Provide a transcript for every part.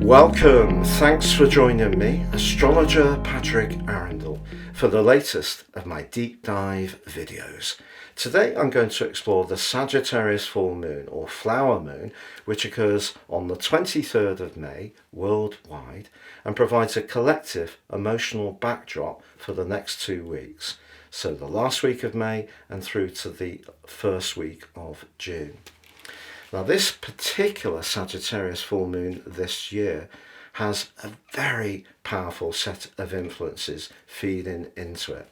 Welcome, thanks for joining me, astrologer Patrick Arundell, for the latest of my deep dive videos. Today I'm going to explore the Sagittarius full moon or flower moon, which occurs on the 23rd of May worldwide and provides a collective emotional backdrop for the next 2 weeks. So the last week of May and through to the first week of June. Now this particular Sagittarius full moon this year has a very powerful set of influences feeding into it.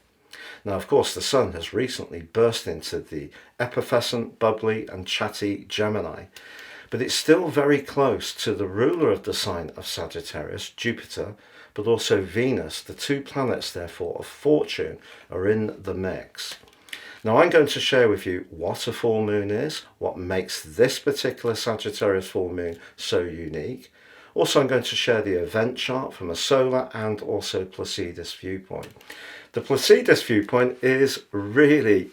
Now of course the sun has recently burst into the effervescent, bubbly and chatty Gemini, but it's still very close to the ruler of the sign of Sagittarius, Jupiter, but also Venus. The two planets therefore of fortune are in the mix. Now I'm going to share with you what a full moon is, what makes this particular Sagittarius full moon so unique. Also I'm going to share the event chart from a solar and also Placidus viewpoint. The Placidus viewpoint is really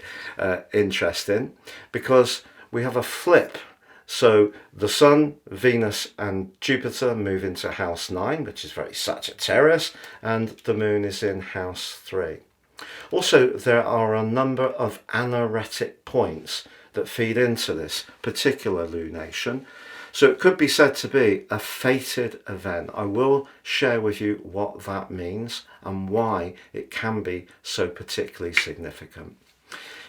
interesting because we have a flip. So the Sun, Venus and Jupiter move into house 9, which is very Sagittarius, and the moon is in house 3. Also, there are a number of anaretic points that feed into this particular lunation. So it could be said to be a fated event. I will share with you what that means and why it can be so particularly significant.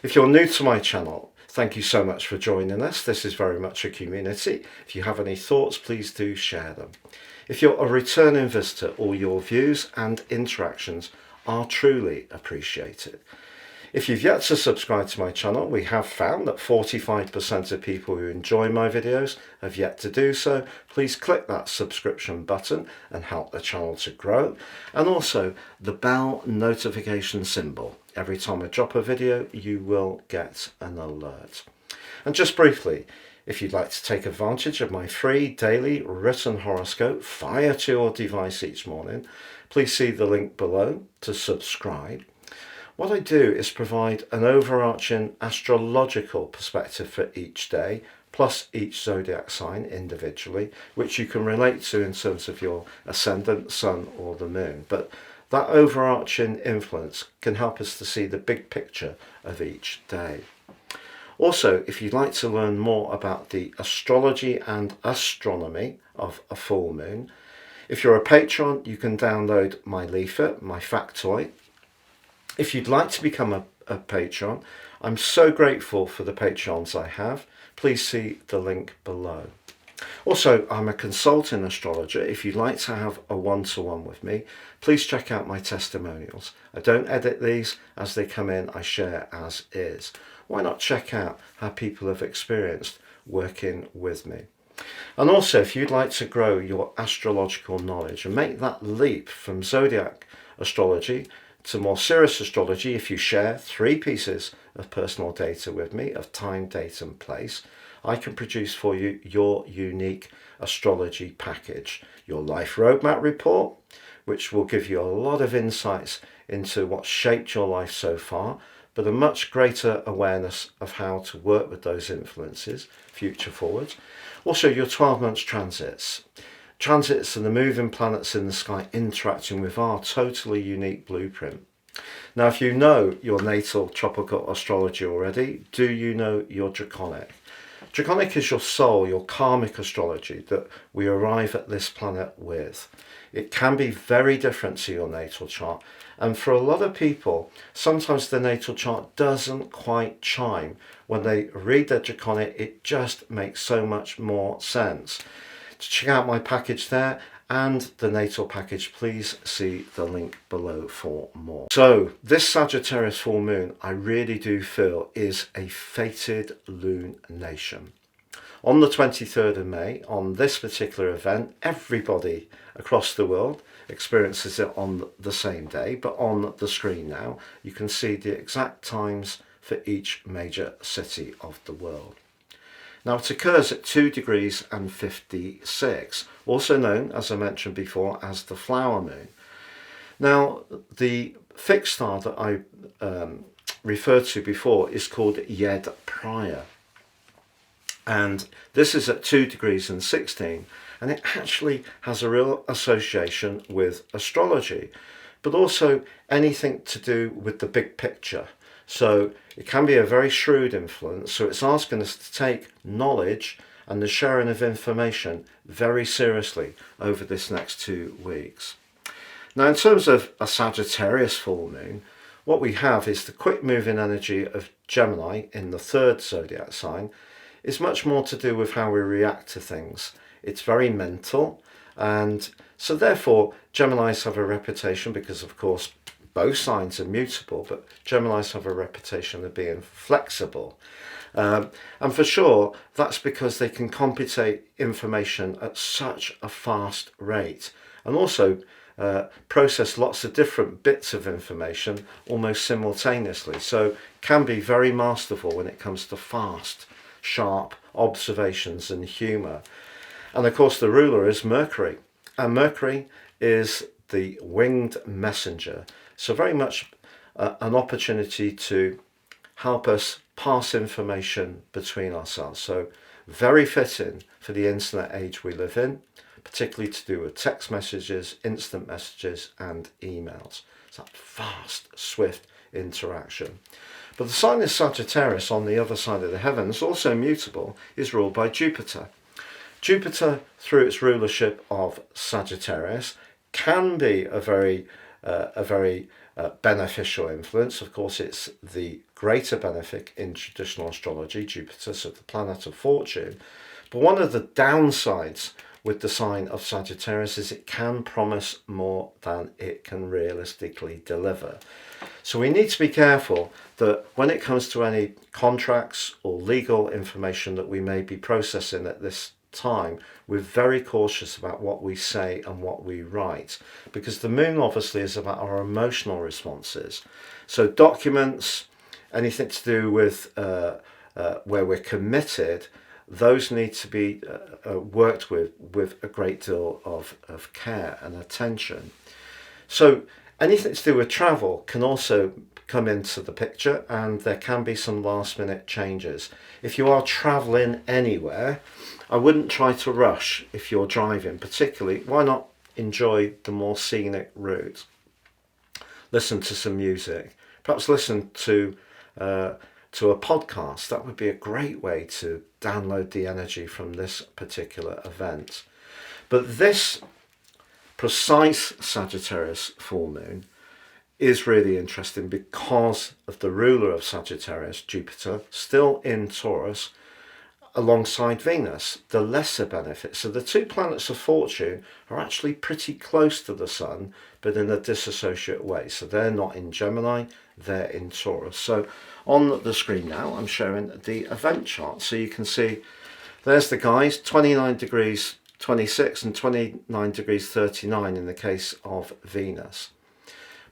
If you're new to my channel, thank you so much for joining us. This is very much a community. If you have any thoughts, please do share them. If you're a returning visitor, all your views and interactions are truly appreciated. If you've yet to subscribe to my channel, we have found that 45% of people who enjoy my videos have yet to do so. Please click that subscription button and help the channel to grow. And also the bell notification symbol. Every time I drop a video, you will get an alert. And just briefly, if you'd like to take advantage of my free daily written horoscope fired to your device each morning, please see the link below to subscribe. What I do is provide an overarching astrological perspective for each day, plus each zodiac sign individually, which you can relate to in terms of your ascendant, sun or the moon. But that overarching influence can help us to see the big picture of each day. Also, if you'd like to learn more about the astrology and astronomy of a full moon, if you're a patron, you can download my leaflet, my factoid. If you'd like to become a patron, I'm so grateful for the patrons I have. Please see the link below. Also, I'm a consulting astrologer. If you'd like to have a one-to-one with me, please check out my testimonials. I don't edit these. As they come in, I share as is. Why not check out how people have experienced working with me? And also, if you'd like to grow your astrological knowledge and make that leap from zodiac astrology to more serious astrology, if you share 3 pieces of personal data with me of time, date and place, I can produce for you your unique astrology package. Your life roadmap report, which will give you a lot of insights into what shaped your life so far, but a much greater awareness of how to work with those influences future forward. Also your 12 months transits. Transits are the moving planets in the sky interacting with our totally unique blueprint. Now, if you know your natal tropical astrology already, do you know your draconic? Draconic is your soul, your karmic astrology that we arrive at this planet with. It can be very different to your natal chart, and for a lot of people, sometimes the natal chart doesn't quite chime. When they read their draconic, it just makes so much more sense. To check out my package there and the natal package, please see the link below for more. So this Sagittarius full moon, I really do feel is a fated lunation. On the 23rd of May, on this particular event, everybody across the world experiences it on the same day, but on the screen now, you can see the exact times for each major city of the world. Now it occurs at 2 degrees and 56, also known, as I mentioned before, as the flower moon. Now the fixed star that I referred to before is called Yed Prior. And this is at 2 degrees and 16, and it actually has a real association with astrology, but also anything to do with the big picture. So it can be a very shrewd influence. So it's asking us to take knowledge and the sharing of information very seriously over this next 2 weeks. Now, in terms of a Sagittarius full moon, what we have is the quick moving energy of Gemini in the 3rd zodiac sign is much more to do with how we react to things. It's very mental, and so therefore Geminis have a reputation, because of course both signs are mutable, but Geminis have a reputation of being flexible. And for sure, that's because they can computate information at such a fast rate, and also process lots of different bits of information almost simultaneously. So can be very masterful when it comes to fast, sharp observations and humour. And of course the ruler is Mercury, and Mercury is the winged messenger. So very much an opportunity to help us pass information between ourselves. So very fitting for the internet age we live in, particularly to do with text messages, instant messages and emails. It's that fast, swift interaction. But the sign of Sagittarius on the other side of the heavens, also mutable, is ruled by Jupiter. Jupiter, through its rulership of Sagittarius, can be a very beneficial influence. Of course, it's the greater benefic in traditional astrology, Jupiter, so the planet of fortune. But one of the downsides with the sign of Sagittarius is it can promise more than it can realistically deliver. So we need to be careful that when it comes to any contracts or legal information that we may be processing at this time, we're very cautious about what we say and what we write, because the moon obviously is about our emotional responses. So documents, anything to do with where we're committed, those need to be worked with a great deal of care and attention. So anything to do with travel can also come into the picture, and there can be some last minute changes. If you are traveling anywhere, I wouldn't try to rush if you're driving, particularly. Why not enjoy the more scenic route? Listen to some music, perhaps listen to a podcast. That would be a great way to download the energy from this particular event. But this precise Sagittarius full moon is really interesting because of the ruler of Sagittarius, Jupiter, still in Taurus, alongside Venus, the lesser benefit. So the two planets of fortune are actually pretty close to the Sun, but in a disassociate way. So they're not in Gemini, they're in Taurus. So on the screen now, I'm showing the event chart. So you can see there's the guys, 29 degrees 26 and 29 degrees 39 in the case of Venus.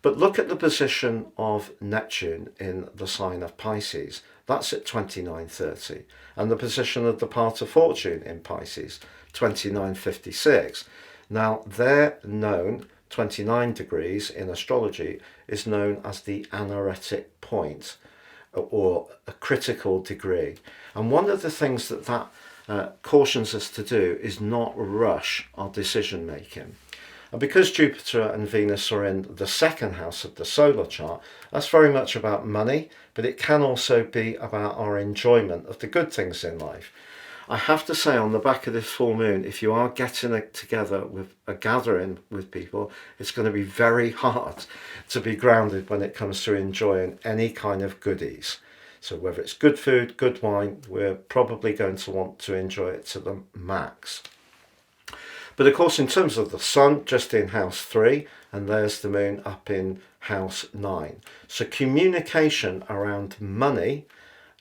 But look at the position of Neptune in the sign of Pisces. That's at 29:30. And the position of the part of fortune in Pisces, 29:56. Now, they're known, 29 degrees in astrology is known as the anaretic point, or a critical degree. And one of the things that cautions us to do is not rush our decision making. And because Jupiter and Venus are in the second house of the solar chart, that's very much about money, but it can also be about our enjoyment of the good things in life. I have to say, on the back of this full moon, if you are getting it together with a gathering with people, it's going to be very hard to be grounded when it comes to enjoying any kind of goodies. So whether it's good food, good wine, we're probably going to want to enjoy it to the max. But of course, in terms of the Sun, just in house 3, and there's the moon up in house 9. So communication around money,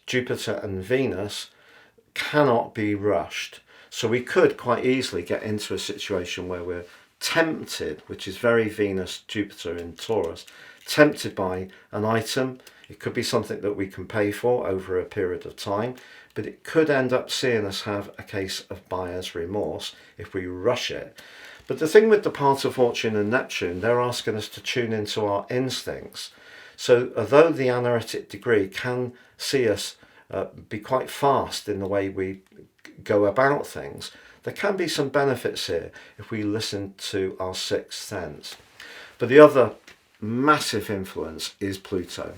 Jupiter and Venus, cannot be rushed. So we could quite easily get into a situation where we're tempted, which is very Venus, Jupiter in Taurus, tempted by an item. It could be something that we can pay for over a period of time, but it could end up seeing us have a case of buyer's remorse if we rush it. But the thing with the part of fortune and Neptune, they're asking us to tune into our instincts. So although the anaretic degree can see us be quite fast in the way we go about things, there can be some benefits here if we listen to our sixth sense. But the other massive influence is Pluto,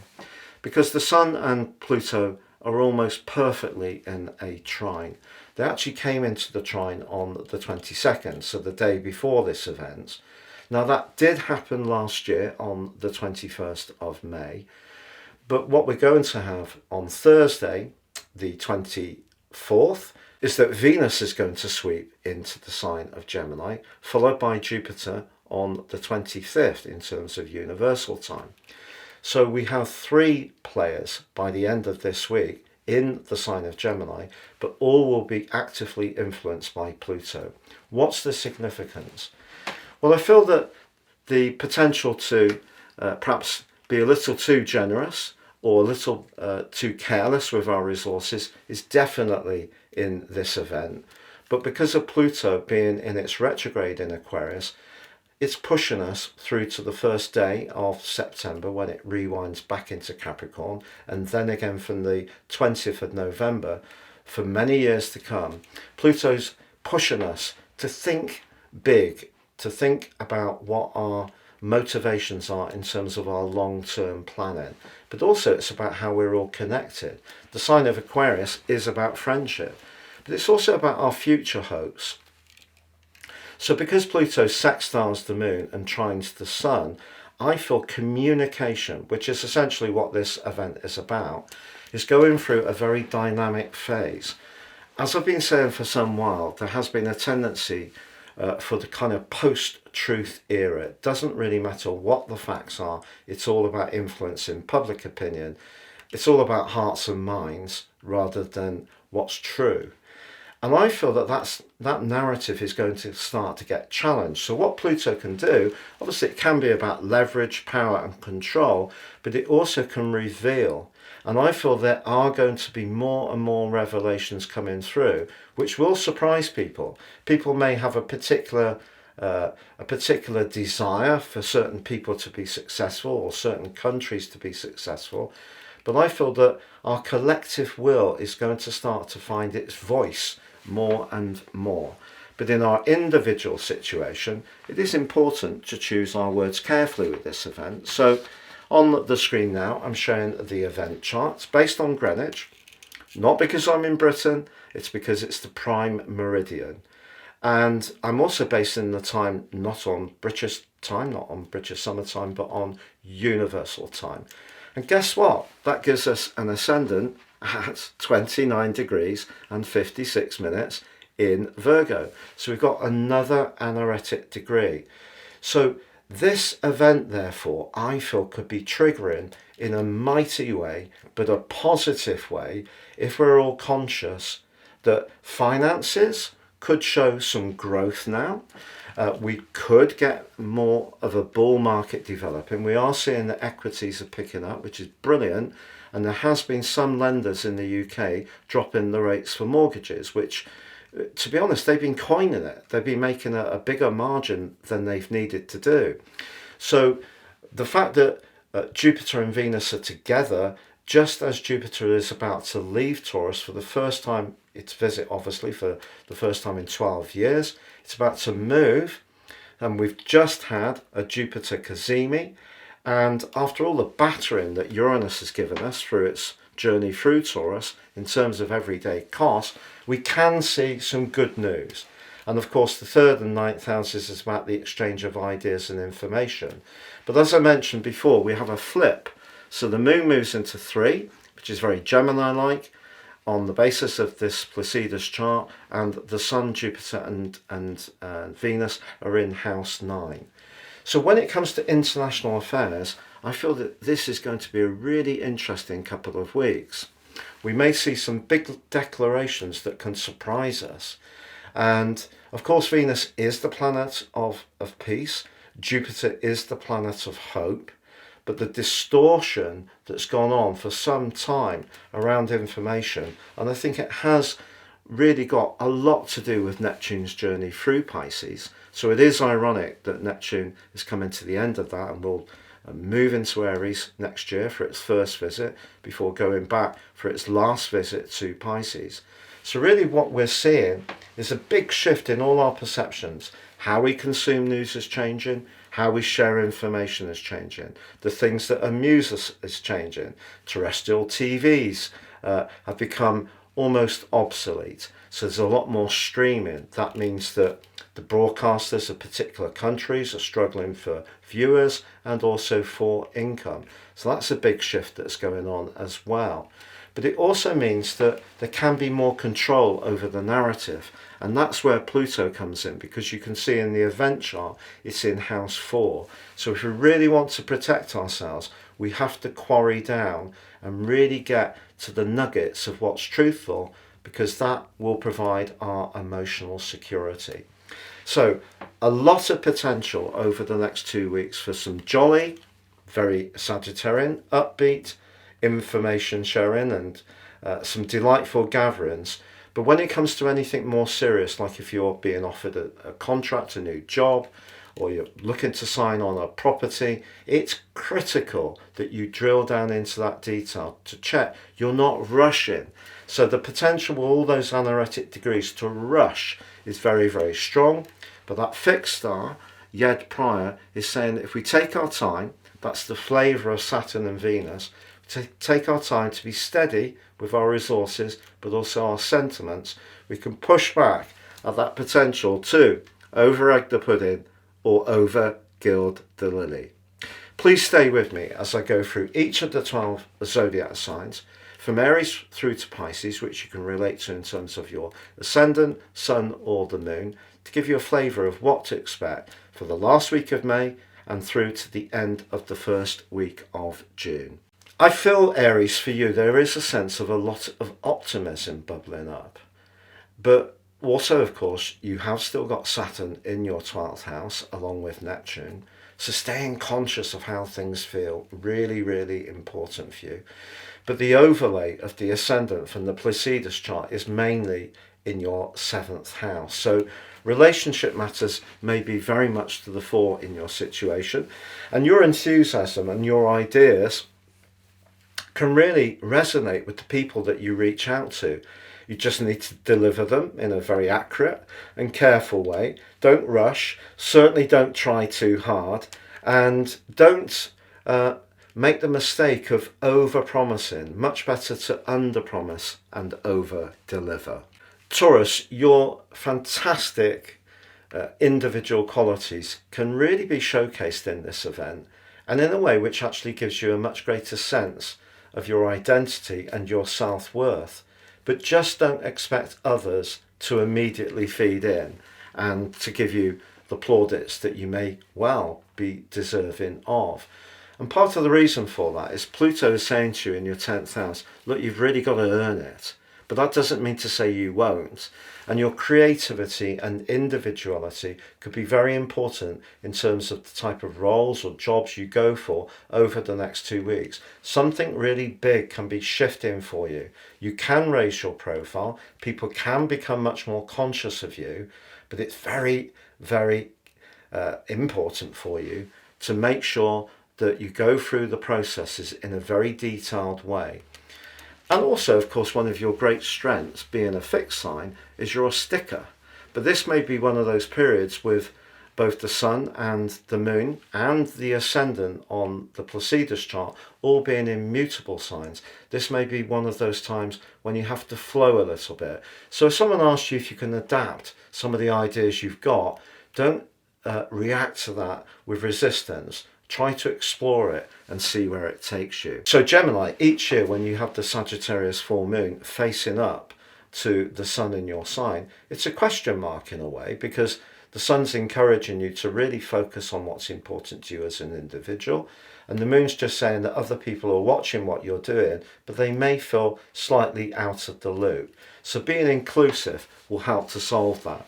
because the Sun and Pluto are almost perfectly in a trine. They actually came into the trine on the 22nd, so the day before this event. Now that did happen last year on the 21st of May, but what we're going to have on Thursday, the 24th, is that Venus is going to sweep into the sign of Gemini, followed by Jupiter on the 25th in terms of universal time. So we have 3 players by the end of this week in the sign of Gemini, but all will be actively influenced by Pluto. What's the significance? Well, I feel that the potential to perhaps be a little too generous or a little too careless with our resources is definitely in this event. But because of Pluto being in its retrograde in Aquarius, it's pushing us through to the first day of September when it rewinds back into Capricorn, and then again from the 20th of November for many years to come. Pluto's pushing us to think big, to think about what our motivations are in terms of our long-term planning, but also it's about how we're all connected. The sign of Aquarius is about friendship, but it's also about our future hopes. So because Pluto sextiles the moon and trines the sun, I feel communication, which is essentially what this event is about, is going through a very dynamic phase. As I've been saying for some while, there has been a tendency for the kind of post-truth era. It doesn't really matter what the facts are, it's all about influencing public opinion. It's all about hearts and minds rather than what's true. And I feel that that narrative is going to start to get challenged. So what Pluto can do, obviously it can be about leverage, power and control, but it also can reveal. And I feel there are going to be more and more revelations coming through, which will surprise people. People may have a particular desire for certain people to be successful or certain countries to be successful. But I feel that our collective will is going to start to find its voice more and more. But in our individual situation, it is important to choose our words carefully with this event. So on the screen now, I'm showing the event charts based on Greenwich, not because I'm in Britain, it's because it's the prime meridian. And I'm also basing the time not on British time, not on British summertime, but on universal time. And guess what? That gives us an ascendant at 29 degrees and 56 minutes in Virgo. So we've got another anaretic degree. So this event, therefore, I feel could be triggering in a mighty way, but a positive way, if we're all conscious that finances could show some growth now. We could get more of a bull market developing. We are seeing that equities are picking up, which is brilliant. And there has been some lenders in the UK dropping the rates for mortgages, which, to be honest, they've been coining it. They've been making a bigger margin than they've needed to do. So the fact that Jupiter and Venus are together, just as Jupiter is about to leave Taurus for the first time, its visit obviously for the first time in 12 years, it's about to move, and we've just had a Jupiter cazimi. And after all the battering that Uranus has given us through its journey through Taurus in terms of everyday cost, we can see some good news. And of course the 3rd and 9th houses is about the exchange of ideas and information. But as I mentioned before, we have a flip. So the moon moves into 3, which is very Gemini-like on the basis of this Placidus chart, and the Sun, Jupiter and Venus are in house 9. So when it comes to international affairs, I feel that this is going to be a really interesting couple of weeks. We may see some big declarations that can surprise us. And of course, Venus is the planet of peace. Jupiter is the planet of hope. But the distortion that's gone on for some time around information, and I think it has really got a lot to do with Neptune's journey through Pisces. So it is ironic that Neptune is coming to the end of that and will move into Aries next year for its first visit before going back for its last visit to Pisces. So really what we're seeing is a big shift in all our perceptions. How we consume news is changing, how we share information is changing, the things that amuse us is changing. Terrestrial TVs have become almost obsolete. So there's a lot more streaming. That means that the broadcasters of particular countries are struggling for viewers and also for income. So that's a big shift that's going on as well. But it also means that there can be more control over the narrative. And that's where Pluto comes in, because you can see in the event chart, it's in house 4. So if we really want to protect ourselves, we have to quarry down and really get to the nuggets of what's truthful, because that will provide our emotional security. So a lot of potential over the next 2 weeks for some jolly, very Sagittarian, upbeat information sharing and some delightful gatherings. But when it comes to anything more serious, like if you're being offered a contract, a new job, or you're looking to sign on a property, it's critical that you drill down into that detail to check you're not rushing. So the potential with all those analytic degrees to rush is very, very strong. But that fixed star, Yed Prior, is saying that if we take our time, that's the flavour of Saturn and Venus, to take our time to be steady with our resources, but also our sentiments, we can push back at that potential to over-egg the pudding or over-gild the lily. Please stay with me as I go through each of the 12 zodiac signs, from Aries through to Pisces, which you can relate to in terms of your ascendant, sun or the moon, to give you a flavour of what to expect for the last week of May and through to the end of the first week of June. I feel, Aries, for you, there is a sense of a lot of optimism bubbling up. But also, of course, you have still got Saturn in your 12th house, along with Neptune. So staying conscious of how things feel, really, really important for you. But the overlay of the ascendant from the Placidus chart is mainly in your 7th house. So relationship matters may be very much to the fore in your situation. And your enthusiasm and your ideas can really resonate with the people that you reach out to. You just need to deliver them in a very accurate and careful way. Don't rush, certainly don't try too hard, and don't make the mistake of over-promising. Much better to under-promise and over-deliver. Taurus, your fantastic individual qualities can really be showcased in this event, and in a way which actually gives you a much greater sense of your identity and your self-worth. But just don't expect others to immediately feed in and to give you the plaudits that you may well be deserving of. And part of the reason for that is Pluto is saying to you in your 10th house, look, you've really got to earn it. But that doesn't mean to say you won't. And your creativity and individuality could be very important in terms of the type of roles or jobs you go for over the next 2 weeks. Something really big can be shifting for you. You can raise your profile. People can become much more conscious of you. But it's very, very important for you to make sure that you go through the processes in a very detailed way. And also, of course, one of your great strengths, being a fixed sign, is you're a sticker. But this may be one of those periods with both the sun and the moon and the ascendant on the Placidus chart all being immutable signs. This may be one of those times when you have to flow a little bit. So if someone asks you if you can adapt some of the ideas you've got, don't react to that with resistance. Try to explore it and see where it takes you. So Gemini, each year when you have the Sagittarius full moon facing up to the sun in your sign, it's a question mark in a way, because the sun's encouraging you to really focus on what's important to you as an individual. And the moon's just saying that other people are watching what you're doing, but they may feel slightly out of the loop. So being inclusive will help to solve that.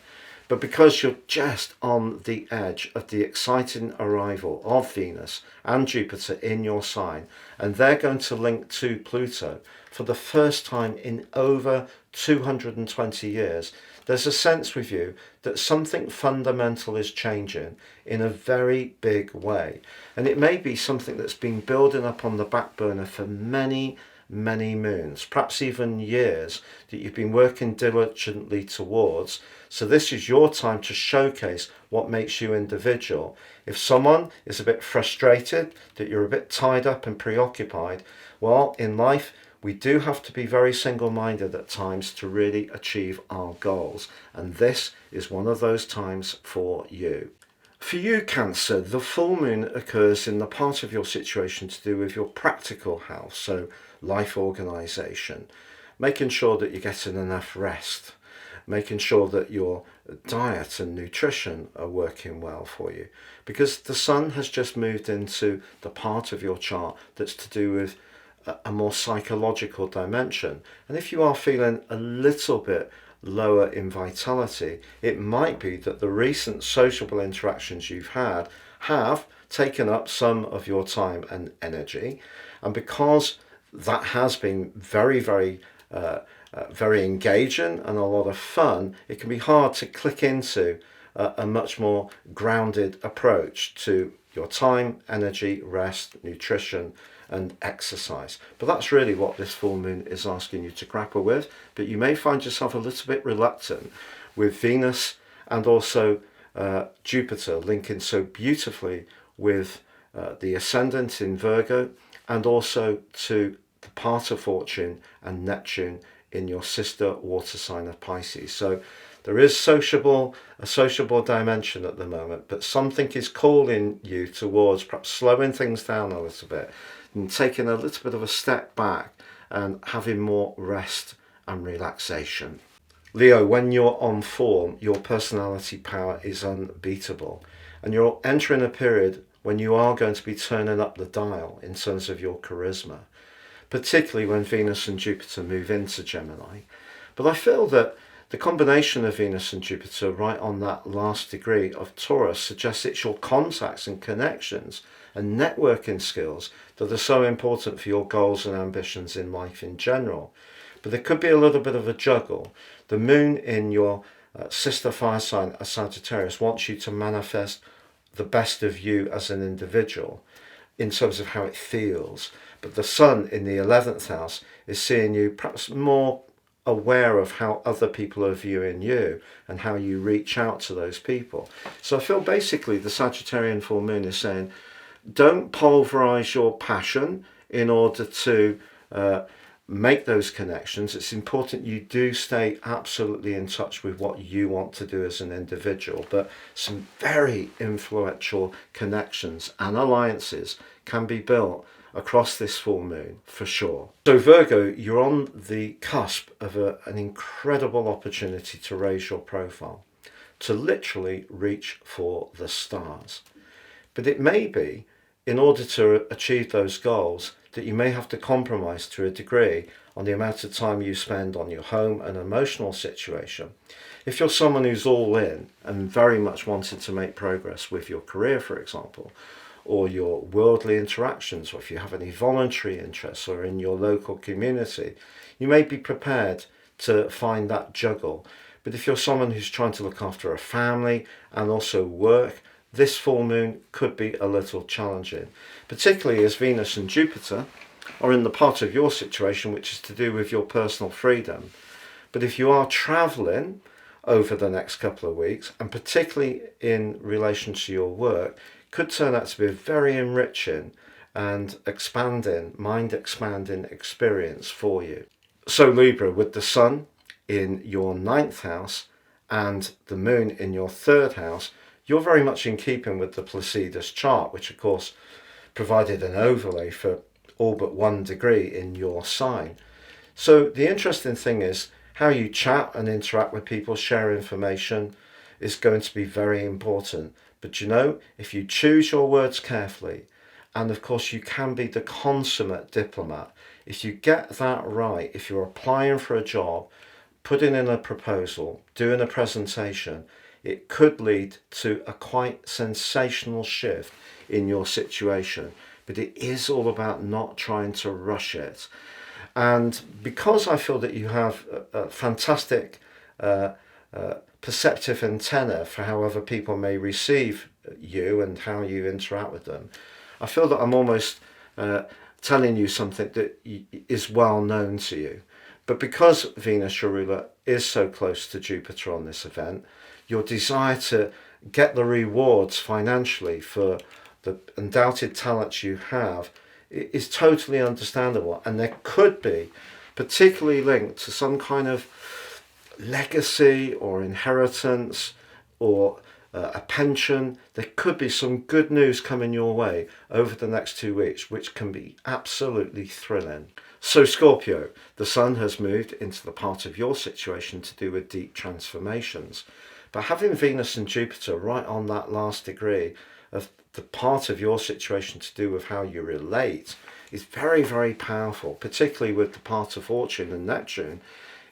But because you're just on the edge of the exciting arrival of Venus and Jupiter in your sign, and they're going to link to Pluto for the first time in over 220 years, there's a sense with you that something fundamental is changing in a very big way. And it may be something that's been building up on the back burner for many, many moons, perhaps even years, that you've been working diligently towards. So this is your time to showcase what makes you individual. If someone is a bit frustrated, that you're a bit tied up and preoccupied, well, in life, we do have to be very single-minded at times to really achieve our goals. And this is one of those times for you. For you, Cancer, the full moon occurs in the part of your situation to do with your practical health, so life organisation, making sure that you're getting enough rest, making sure that your diet and nutrition are working well for you, because the sun has just moved into the part of your chart that's to do with a more psychological dimension. And if you are feeling a little bit lower in vitality, it might be that the recent sociable interactions you've had have taken up some of your time and energy, and because that has been very engaging and a lot of fun, it can be hard to click into a much more grounded approach to your time, energy, rest, nutrition and exercise. But that's really what this full moon is asking you to grapple with. But you may find yourself a little bit reluctant with Venus and also Jupiter linking so beautifully with the ascendant in Virgo, and also to the part of fortune and Neptune in your sister water sign of Pisces. So there is a sociable dimension at the moment, but something is calling you towards perhaps slowing things down a little bit and taking a little bit of a step back and having more rest and relaxation. Leo, when you're on form, your personality power is unbeatable, and you're entering a period when you are going to be turning up the dial in terms of your charisma, particularly when Venus and Jupiter move into Gemini. But I feel that the combination of Venus and Jupiter right on that last degree of Taurus suggests it's your contacts and connections and networking skills that are so important for your goals and ambitions in life in general. But there could be a little bit of a juggle. The moon in your sister fire sign, a Sagittarius, wants you to manifest the best of you as an individual in terms of how it feels. But the sun in the 11th house is seeing you perhaps more aware of how other people are viewing you and how you reach out to those people. So I feel basically the Sagittarian full moon is saying, don't pulverize your passion in order to make those connections. It's important you do stay absolutely in touch with what you want to do as an individual, but some very influential connections and alliances can be built across this full moon for sure. So Virgo, you're on the cusp of an incredible opportunity to raise your profile, to literally reach for the stars. But it may be, in order to achieve those goals, that you may have to compromise to a degree on the amount of time you spend on your home and emotional situation. If you're someone who's all in and very much wanting to make progress with your career, for example, or your worldly interactions, or if you have any voluntary interests or in your local community, you may be prepared to find that juggle. But if you're someone who's trying to look after a family and also work, this full moon could be a little challenging, particularly as Venus and Jupiter are in the part of your situation which is to do with your personal freedom. But if you are traveling over the next couple of weeks, and particularly in relation to your work, could turn out to be a very enriching and mind expanding experience for you. So Libra, with the sun in your 9th house and the moon in your 3rd house, you're very much in keeping with the Placidus chart, which of course provided an overlay for all but 1 degree in your sign. So the interesting thing is how you chat and interact with people, share information, is going to be very important. But you know, if you choose your words carefully, and of course you can be the consummate diplomat, if you get that right, if you're applying for a job, putting in a proposal, doing a presentation, it could lead to a quite sensational shift in your situation. But it is all about not trying to rush it. And because I feel that you have a fantastic perceptive antenna for how other people may receive you and how you interact with them, I feel that I'm almost telling you something that is well known to you. But because Venus, your ruler, is so close to Jupiter on this event, your desire to get the rewards financially for the undoubted talents you have is totally understandable. And there could be, particularly linked to some kind of legacy or inheritance or a pension, there could be some good news coming your way over the next 2 weeks, which can be absolutely thrilling. So Scorpio, the sun has moved into the part of your situation to do with deep transformations. But having Venus and Jupiter right on that last degree of the part of your situation to do with how you relate is very, very powerful, particularly with the part of Fortune and Neptune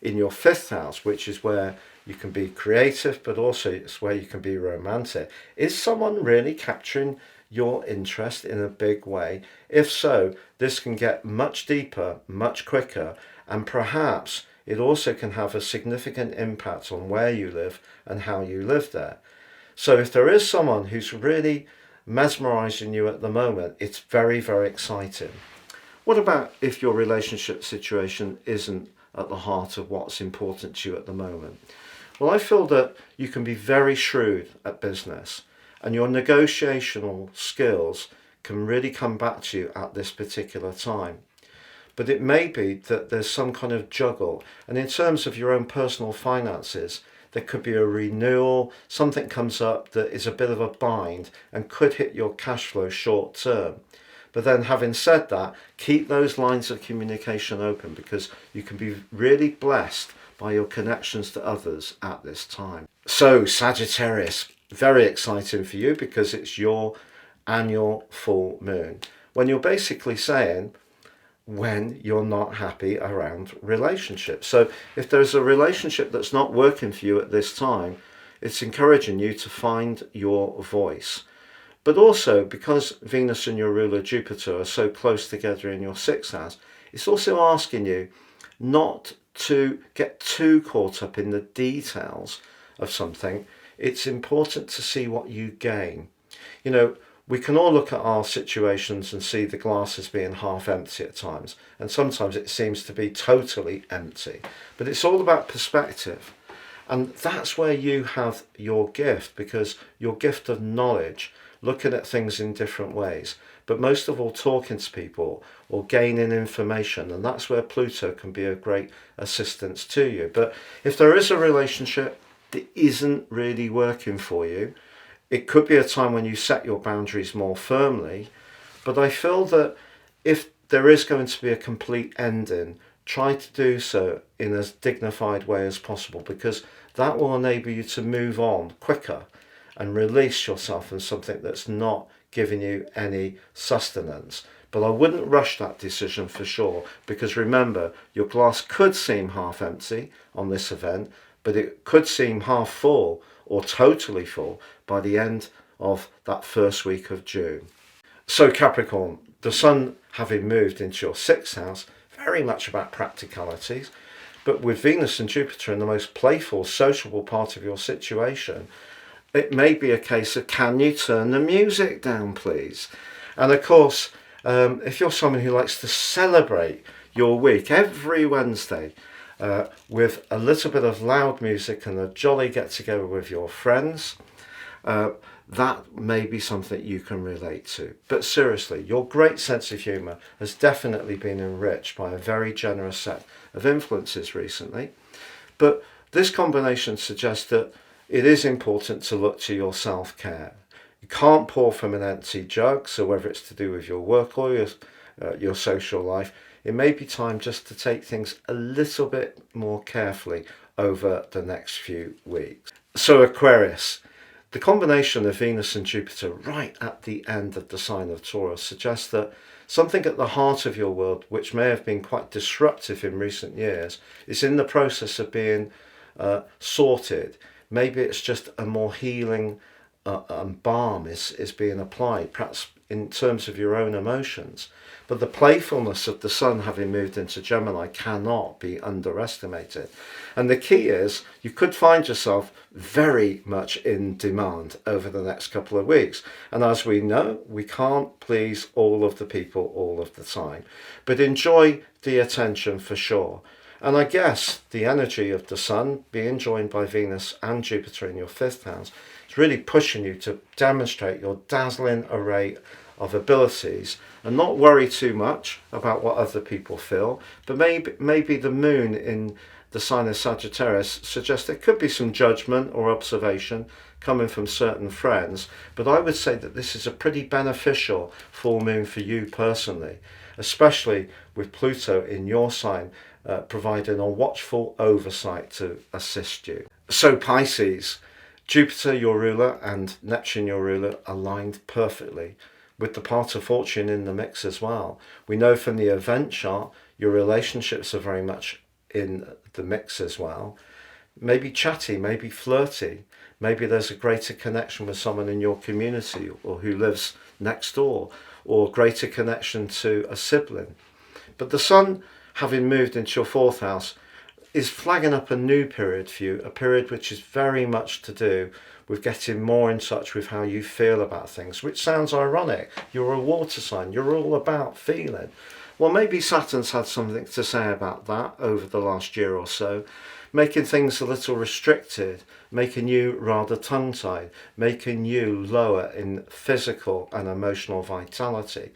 in your 5th house, which is where you can be creative, but also it's where you can be romantic. Is someone really capturing your interest in a big way? If so, this can get much deeper, much quicker, and perhaps it also can have a significant impact on where you live and how you live there. So if there is someone who's really mesmerizing you at the moment, it's very, very exciting. What about if your relationship situation isn't at the heart of what's important to you at the moment? Well, I feel that you can be very shrewd at business, and your negotiational skills can really come back to you at this particular time. But it may be that there's some kind of juggle, and in terms of your own personal finances, there could be a renewal, something comes up that is a bit of a bind and could hit your cash flow short term. But then having said that, keep those lines of communication open, because you can be really blessed by your connections to others at this time. So Sagittarius, very exciting for you because it's your annual full moon, when you're basically saying when you're not happy around relationships. So if there's a relationship that's not working for you at this time, it's encouraging you to find your voice. But also, because Venus and your ruler Jupiter are so close together in your 6th house, it's also asking you not to get too caught up in the details of something. It's important to see what you gain. You know, we can all look at our situations and see the glass as being half empty at times, and sometimes it seems to be totally empty. But it's all about perspective, and that's where you have your gift, because your gift of knowledge, looking at things in different ways, but most of all talking to people or gaining information, and that's where Pluto can be a great assistance to you. But if there is a relationship that isn't really working for you, it could be a time when you set your boundaries more firmly. But I feel that if there is going to be a complete ending, try to do so in as dignified way as possible, because that will enable you to move on quicker and release yourself from something that's not giving you any sustenance. But I wouldn't rush that decision for sure, because remember, your glass could seem half empty on this event, but it could seem half full or totally full by the end of that first week of June. So Capricorn, the sun having moved into your 6th house, very much about practicalities, but with Venus and Jupiter in the most playful, sociable part of your situation, it may be a case of, can you turn the music down, please? And of course, if you're someone who likes to celebrate your week every Wednesday with a little bit of loud music and a jolly get-together with your friends, that may be something you can relate to. But seriously, your great sense of humour has definitely been enriched by a very generous set of influences recently. But this combination suggests that it is important to look to your self-care. You can't pour from an empty jug, so whether it's to do with your work or your social life, it may be time just to take things a little bit more carefully over the next few weeks. So Aquarius, the combination of Venus and Jupiter right at the end of the sign of Taurus suggests that something at the heart of your world, which may have been quite disruptive in recent years, is in the process of being sorted. Maybe it's just a more healing balm is being applied, perhaps in terms of your own emotions. But the playfulness of the sun having moved into Gemini cannot be underestimated. And the key is you could find yourself very much in demand over the next couple of weeks. And as we know, we can't please all of the people all of the time. But enjoy the attention for sure. And I guess the energy of the sun being joined by Venus and Jupiter in your 5th house is really pushing you to demonstrate your dazzling array of abilities and not worry too much about what other people feel. But maybe the moon in the sign of Sagittarius suggests there could be some judgment or observation coming from certain friends. But I would say that this is a pretty beneficial full moon for you personally, especially with Pluto in your sign, providing a watchful oversight to assist you. So Pisces, Jupiter, your ruler, and Neptune, your ruler, aligned perfectly, with the part of fortune in the mix as well. We know from the event chart, your relationships are very much in the mix as well. Maybe chatty, maybe flirty, maybe there's a greater connection with someone in your community or who lives next door, or greater connection to a sibling. But the sun, having moved into your 4th house, is flagging up a new period for you, a period which is very much to do with getting more in touch with how you feel about things, which sounds ironic. You're a water sign, you're all about feeling. Well, maybe Saturn's had something to say about that over the last year or so, making things a little restricted, making you rather tongue-tied, making you lower in physical and emotional vitality.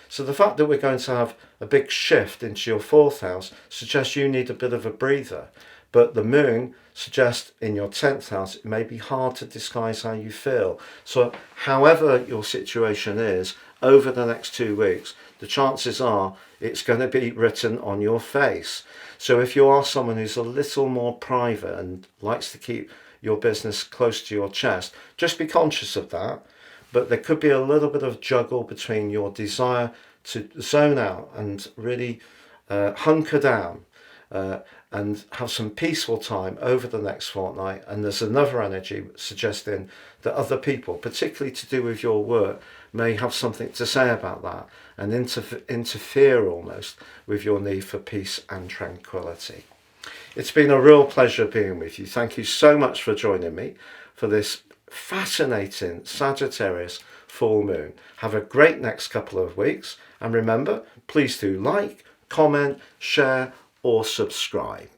So the fact that we're going to have a big shift into your 4th house suggests you need a bit of a breather. But the moon suggests in your 10th house it may be hard to disguise how you feel. So however your situation is, over the next 2 weeks, the chances are it's going to be written on your face. So if you are someone who's a little more private and likes to keep your business close to your chest, just be conscious of that. But there could be a little bit of juggle between your desire to zone out and really hunker down and have some peaceful time over the next fortnight. And there's another energy suggesting that other people, particularly to do with your work, may have something to say about that and interfere almost with your need for peace and tranquility. It's been a real pleasure being with you. Thank you so much for joining me for this fascinating Sagittarius full moon. Have a great next couple of weeks, and remember, please do like, comment, share or subscribe.